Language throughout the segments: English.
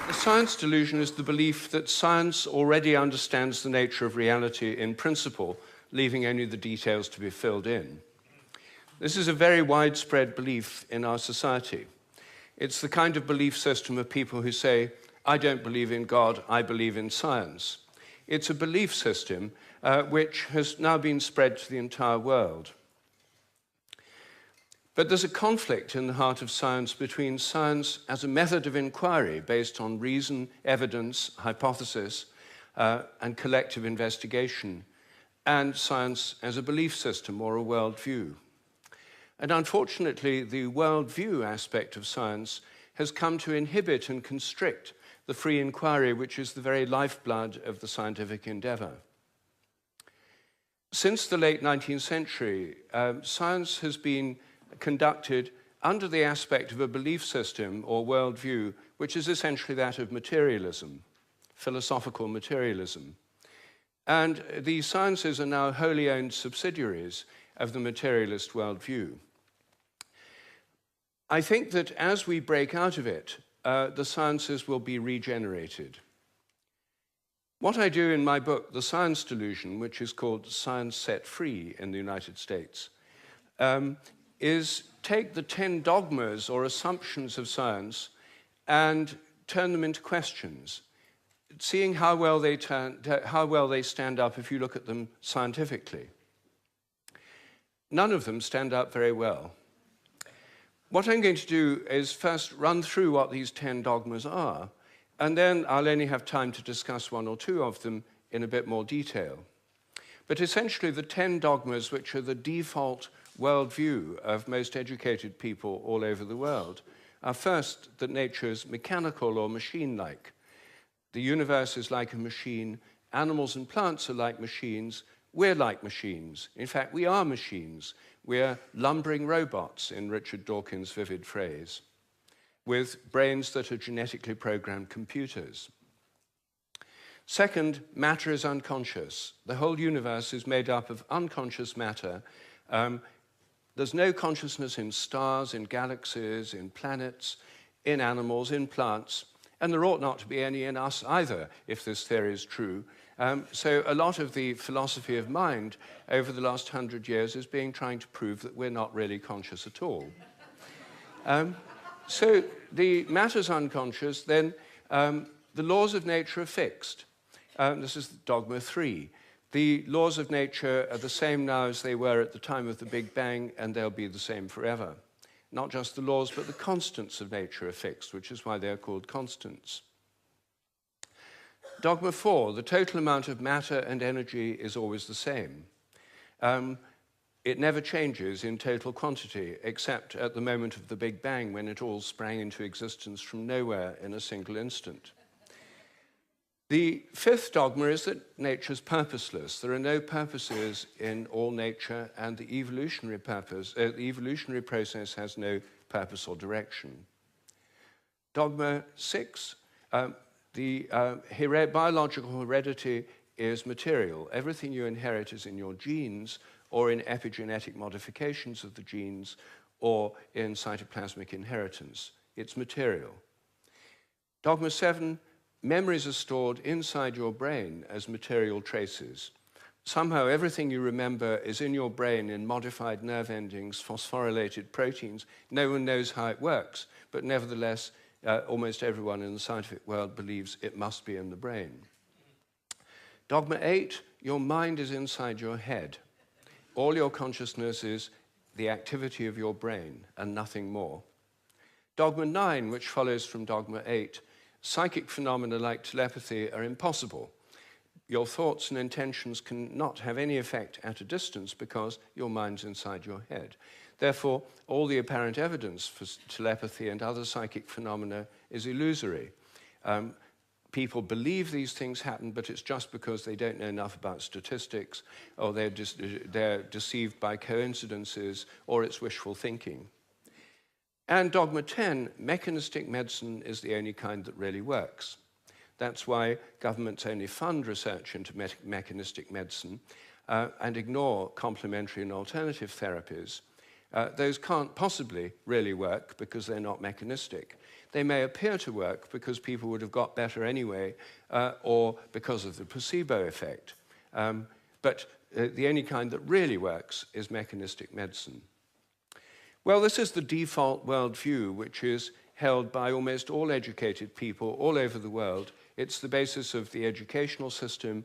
The science delusion is the belief that science already understands the nature of reality in principle, leaving only the details to be filled in. This is a very widespread belief in our society. It's the kind of belief system of people who say, I don't believe in God, I believe in science. It's a belief system which has now been spread to the entire world. But there's a conflict in the heart of science between science as a method of inquiry based on reason, evidence, hypothesis, and collective investigation, and science as a belief system or a worldview. And unfortunately, the worldview aspect of science has come to inhibit and constrict the free inquiry, which is the very lifeblood of the scientific endeavor. Since the late 19th century, science has been conducted under the aspect of a belief system or worldview, which is essentially that of materialism, philosophical materialism. And the sciences are now wholly owned subsidiaries of the materialist worldview. I think that as we break out of it, the sciences will be regenerated. What I do in my book, The Science Delusion, which is called Science Set Free in the United States, is take the 10 dogmas or assumptions of science and turn them into questions, seeing how well they stand up if you look at them scientifically. None of them stand up very well. What I'm going to do is first run through what these 10 dogmas are, and then I'll only have time to discuss one or two of them in a bit more detail. But essentially, the 10 dogmas, which are the default worldview of most educated people all over the world, are first that nature is mechanical or machine-like. The universe is like a machine, animals and plants are like machines, we're like machines. In fact, we are machines. We're lumbering robots, in Richard Dawkins' vivid phrase, with brains that are genetically programmed computers. Second, matter is unconscious. The whole universe is made up of unconscious matter. There's no consciousness in stars, in galaxies, in planets, in animals, in plants, and there ought not to be any in us either, if this theory is true. So a lot of the philosophy of mind over the last 100 years is trying to prove that we're not really conscious at all. So the matter's unconscious, then the laws of nature are fixed. This is dogma 3. The laws of nature are the same now as they were at the time of the Big Bang, and they'll be the same forever. Not just the laws, but the constants of nature are fixed, which is why they're called constants. Dogma 4, the total amount of matter and energy is always the same. It never changes in total quantity, except at the moment of the Big Bang, when it all sprang into existence from nowhere in a single instant. The 5th dogma is that nature is purposeless. There are no purposes in all nature, and the evolutionary process has no purpose or direction. Dogma 6, biological heredity is material. Everything you inherit is in your genes, or in epigenetic modifications of the genes, or in cytoplasmic inheritance. It's material. Dogma 7, memories are stored inside your brain as material traces. Somehow everything you remember is in your brain in modified nerve endings, phosphorylated proteins. No one knows how it works, but nevertheless, almost everyone in the scientific world believes it must be in the brain. Dogma 8, your mind is inside your head. All your consciousness is the activity of your brain and nothing more. Dogma 9, which follows from dogma 8, psychic phenomena like telepathy are impossible. Your thoughts and intentions cannot have any effect at a distance because your mind's inside your head. Therefore, all the apparent evidence for telepathy and other psychic phenomena is illusory. People believe these things happen, but it's just because they don't know enough about statistics, or they're deceived by coincidences, or it's wishful thinking. And dogma 10, mechanistic medicine is the only kind that really works. That's why governments only fund research into mechanistic medicine and ignore complementary and alternative therapies. Those can't possibly really work because they're not mechanistic. they may appear to work because people would have got better anyway, or because of the placebo effect. But the only kind that really works is mechanistic medicine. Well, this is the default worldview, which is held by almost all educated people all over the world. It's the basis of the educational system,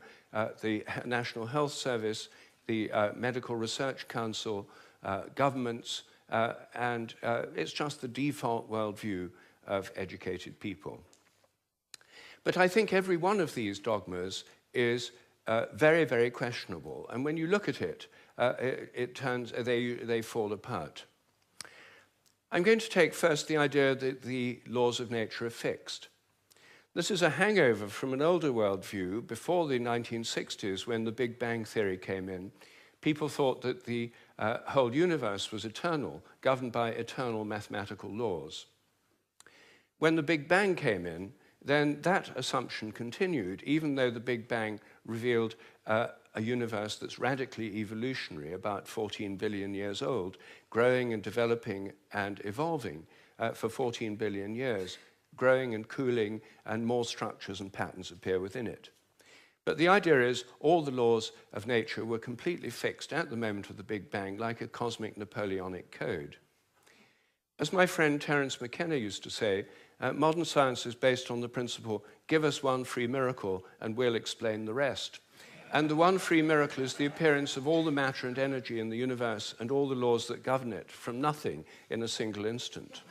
the National Health Service, the Medical Research Council, governments, and it's just the default worldview of educated people. But I think every one of these dogmas is very, very questionable. And when you look at it, they fall apart. I'm going to take first the idea that the laws of nature are fixed. This is a hangover from an older worldview before the 1960s, when the Big Bang theory came in. People thought that the whole universe was eternal, governed by eternal mathematical laws. When the Big Bang came in, then that assumption continued, even though the Big Bang revealed a universe that's radically evolutionary, about 14 billion years old, growing and developing and evolving for 14 billion years, growing and cooling, and more structures and patterns appear within it. But the idea is all the laws of nature were completely fixed at the moment of the Big Bang, like a cosmic Napoleonic code. As my friend Terence McKenna used to say, modern science is based on the principle, give us one free miracle and we'll explain the rest. And the one free miracle is the appearance of all the matter and energy in the universe and all the laws that govern it from nothing in a single instant.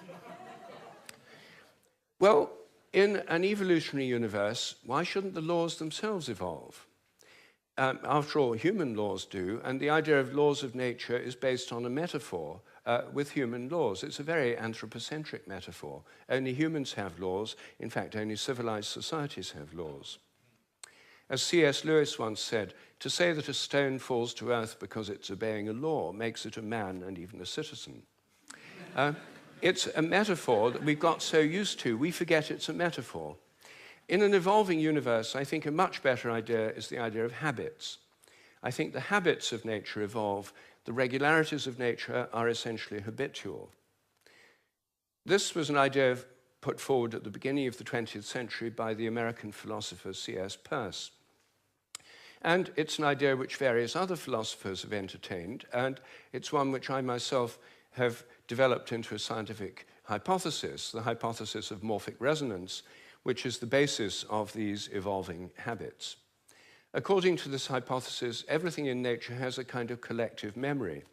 Well, in an evolutionary universe, why shouldn't the laws themselves evolve? After all, human laws do, and the idea of laws of nature is based on a metaphor with human laws. It's a very anthropocentric metaphor. Only humans have laws. In fact, only civilized societies have laws. As C.S. Lewis once said, to say that a stone falls to earth because it's obeying a law makes it a man and even a citizen. It's a metaphor that we've got so used to, we forget it's a metaphor. In an evolving universe, I think a much better idea is the idea of habits. I think the habits of nature evolve. The regularities of nature are essentially habitual. This was an idea put forward at the beginning of the 20th century by the American philosopher C.S. Peirce. And it's an idea which various other philosophers have entertained, and it's one which I myself have developed into a scientific hypothesis, the hypothesis of morphic resonance, which is the basis of these evolving habits. According to this hypothesis, everything in nature has a kind of collective memory.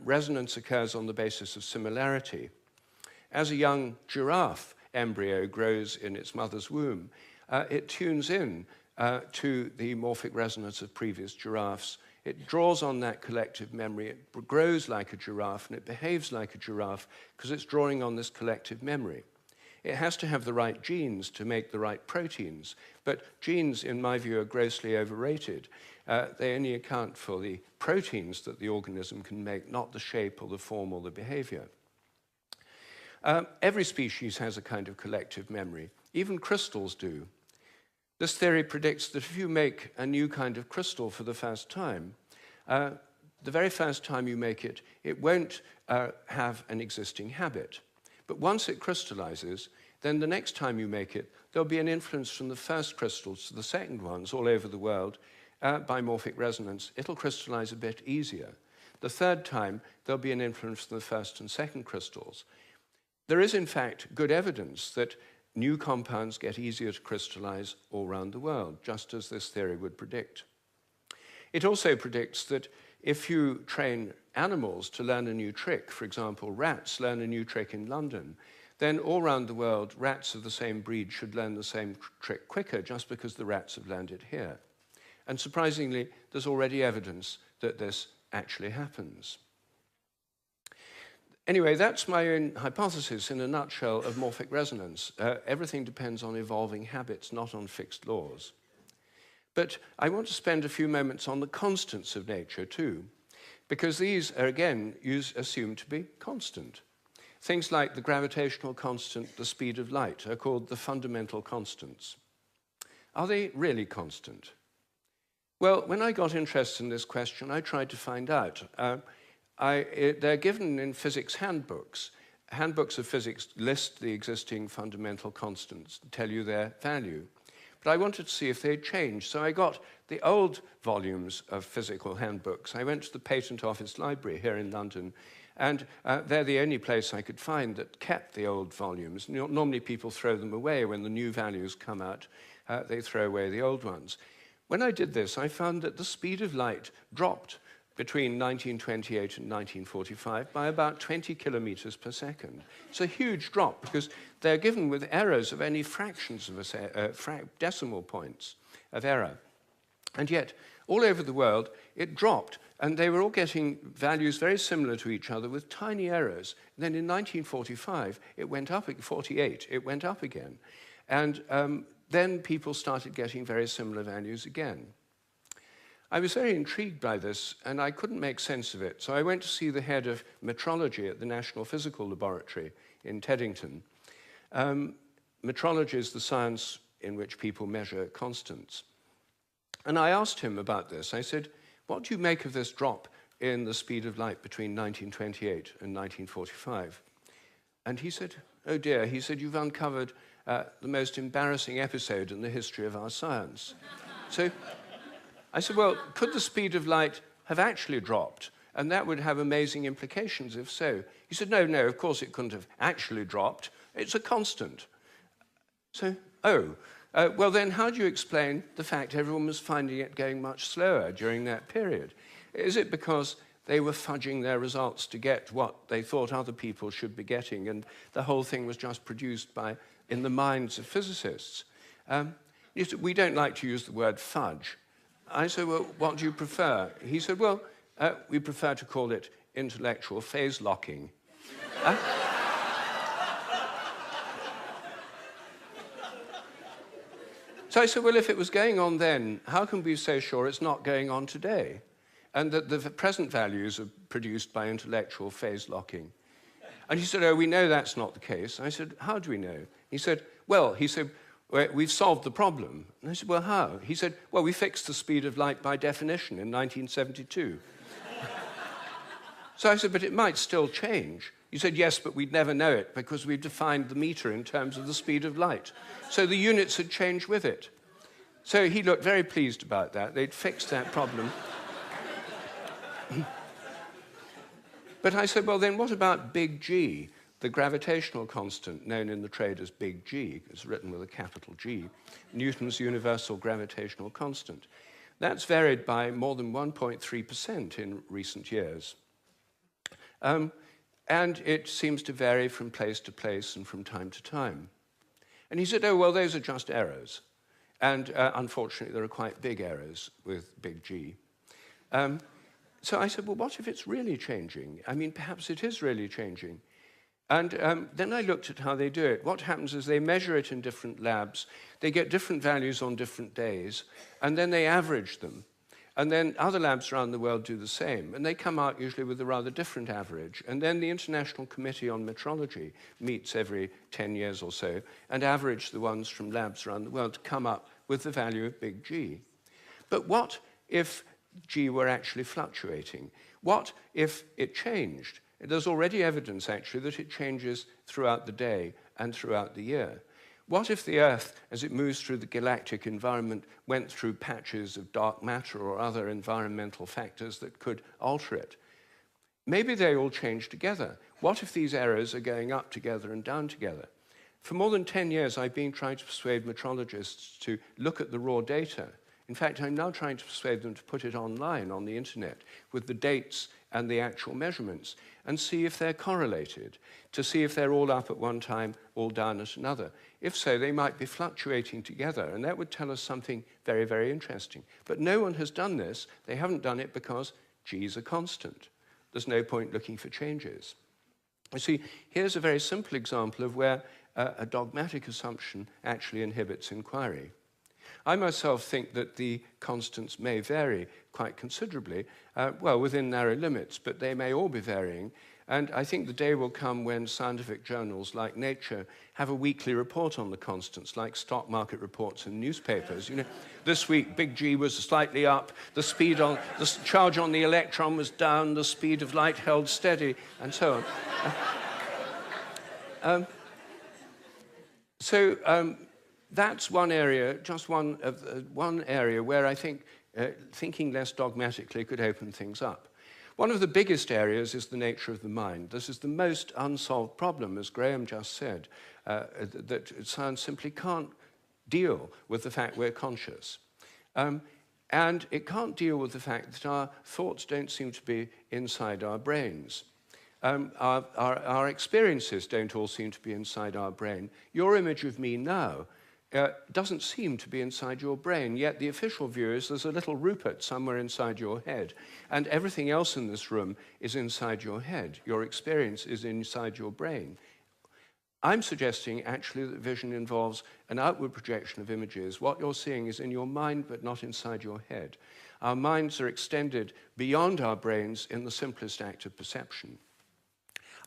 Resonance occurs on the basis of similarity. As a young giraffe embryo grows in its mother's womb, it tunes in to the morphic resonance of previous giraffes. It draws on that collective memory. It grows like a giraffe, and it behaves like a giraffe because it's drawing on this collective memory. It has to have the right genes to make the right proteins, but genes, in my view, are grossly overrated. They only account for the proteins that the organism can make, not the shape or the form or the behavior. Every species has a kind of collective memory. Even crystals do. This theory predicts that if you make a new kind of crystal for the first time, the very first time you make it, it won't have an existing habit. But once it crystallizes, then the next time you make it, there'll be an influence from the first crystals to the second ones all over the world by morphic resonance. It'll crystallize a bit easier. The third time, there'll be an influence from the first and second crystals. There is, in fact, good evidence that new compounds get easier to crystallize all around the world, just as this theory would predict. It also predicts that if you train animals to learn a new trick, for example, rats learn a new trick in London, then all around the world, rats of the same breed should learn the same trick quicker just because the rats have learned it here. And surprisingly, there's already evidence that this actually happens. Anyway, that's my own hypothesis in a nutshell of morphic resonance. Everything depends on evolving habits, not on fixed laws. But I want to spend a few moments on the constants of nature too, because these are, again, assumed to be constant. Things like the gravitational constant, the speed of light, are called the fundamental constants. Are they really constant? Well, when I got interested in this question, I tried to find out. They're given in physics handbooks, handbooks of physics list the existing fundamental constants, tell you their value. But I wanted to see if they'd changed. So I got the old volumes of physical handbooks. I went to the Patent Office Library here in London, and they're the only place I could find that kept the old volumes. Normally people throw them away when the new values come out. They throw away the old ones. When I did this, I found that the speed of light dropped between 1928 and 1945 by about 20 kilometers per second. It's a huge drop because they're given with errors of only fractions of decimal points of error. And yet, all over the world, it dropped, and they were all getting values very similar to each other with tiny errors. And then in 1945, it went up, 48, it went up again. And then people started getting very similar values again. I was very intrigued by this, and I couldn't make sense of it. So I went to see the head of metrology at the National Physical Laboratory in Teddington. Metrology is the science in which people measure constants. And I asked him about this. I said, what do you make of this drop in the speed of light between 1928 and 1945? And he said, oh dear, he said, you've uncovered the most embarrassing episode in the history of our science. So I said, well, could the speed of light have actually dropped? And that would have amazing implications if so. He said, no, of course it couldn't have actually dropped. It's a constant. So, well then how do you explain the fact everyone was finding it going much slower during that period? Is it because they were fudging their results to get what they thought other people should be getting, and the whole thing was just produced in the minds of physicists? We don't like to use the word fudge. I said, well, what do you prefer? He said, well, we prefer to call it intellectual phase locking. So I said, well, if it was going on then, how can we be so sure it's not going on today? And that the present values are produced by intellectual phase locking. And he said, oh, we know that's not the case. I said, how do we know? He said, we've solved the problem. And I said, well, how? He said, well, we fixed the speed of light by definition in 1972. So I said, but it might still change. He said, yes, but we'd never know it because we've defined the meter in terms of the speed of light. So the units had changed with it. So he looked very pleased about that. They'd fixed that problem. But I said, well, then what about big G, the gravitational constant known in the trade as big G? It's written with a capital G, Newton's universal gravitational constant. That's varied by more than 1.3% in recent years. And it seems to vary from place to place and from time to time. And he said, oh, well, those are just errors. And unfortunately, there are quite big errors with big G. So I said, well, what if it's really changing? I mean, perhaps it is really changing. And then I looked at how they do it. What happens is they measure it in different labs. They get different values on different days, and then they average them. And then other labs around the world do the same, and they come out usually with a rather different average. And then the International Committee on Metrology meets every 10 years or so and average the ones from labs around the world to come up with the value of big G. But what if G were actually fluctuating? What if it changed? There's already evidence, actually, that it changes throughout the day and throughout the year. What if the Earth, as it moves through the galactic environment, went through patches of dark matter or other environmental factors that could alter it? Maybe they all change together. What if these errors are going up together and down together? For more than 10 years, I've been trying to persuade metrologists to look at the raw data. In fact, I'm now trying to persuade them to put it online on the internet with the dates and the actual measurements and see if they're correlated, to see if they're all up at one time, all down at another. If so, they might be fluctuating together, and that would tell us something very, very interesting. But no one has done this. They haven't done it because G is a constant. There's no point looking for changes. You see, here's a very simple example of where a dogmatic assumption actually inhibits inquiry. I myself think that the constants may vary quite considerably, well, within narrow limits, but they may all be varying. And I think the day will come when scientific journals like Nature have a weekly report on the constants, like stock market reports in newspapers. You know, this week, big G was slightly up, the charge on the electron was down, the speed of light held steady, and so on. That's one area, just one area where I think thinking less dogmatically could open things up. One of the biggest areas is the nature of the mind. This is the most unsolved problem, as Graham just said, that science simply can't deal with the fact we're conscious. And it can't deal with the fact that our thoughts don't seem to be inside our brains. Our experiences don't all seem to be inside our brain. Your image of me now doesn't seem to be inside your brain, yet the official view is there's a little Rupert somewhere inside your head, and everything else in this room is inside your head. Your experience is inside your brain. I'm suggesting actually that vision involves an outward projection of images. What you're seeing is in your mind but not inside your head. Our minds are extended beyond our brains in the simplest act of perception.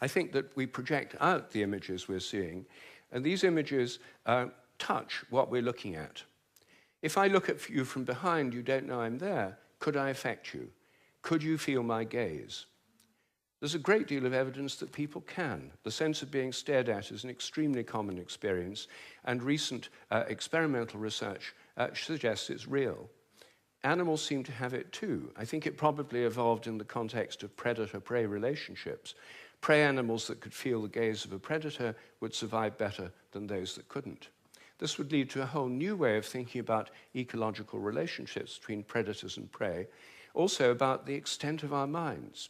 I think that we project out the images we're seeing, and these images touch what we're looking at. If I look at you from behind, you don't know I'm there. Could I affect you? Could you feel my gaze? There's a great deal of evidence that people can. The sense of being stared at is an extremely common experience, and recent experimental research suggests it's real. Animals seem to have it too. I think it probably evolved in the context of predator-prey relationships. Prey animals that could feel the gaze of a predator would survive better than those that couldn't. This would lead to a whole new way of thinking about ecological relationships between predators and prey, also about the extent of our minds.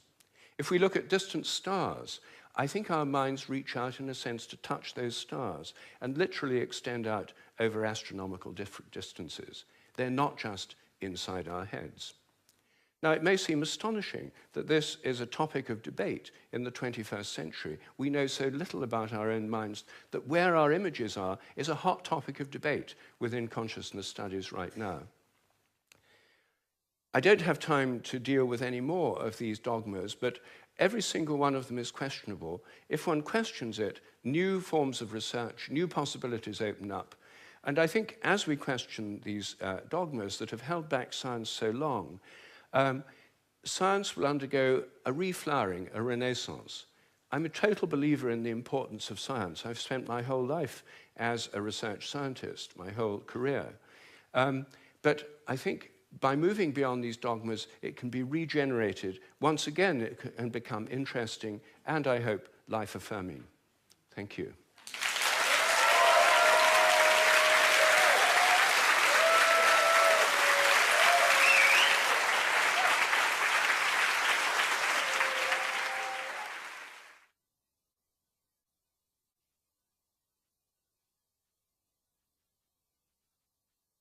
If we look at distant stars, I think our minds reach out in a sense to touch those stars and literally extend out over astronomical distances. They're not just inside our heads. Now, it may seem astonishing that this is a topic of debate in the 21st century. We know so little about our own minds that where our images are is a hot topic of debate within consciousness studies right now. I don't have time to deal with any more of these dogmas, but every single one of them is questionable. If one questions it, new forms of research, new possibilities open up. And I think as we question these dogmas that have held back science so long, science will undergo a reflowering, a renaissance. I'm a total believer in the importance of science. I've spent my whole life as a research scientist, my whole career. But I think by moving beyond these dogmas, it can be regenerated. Once again, it can become interesting and, I hope, life-affirming. Thank you.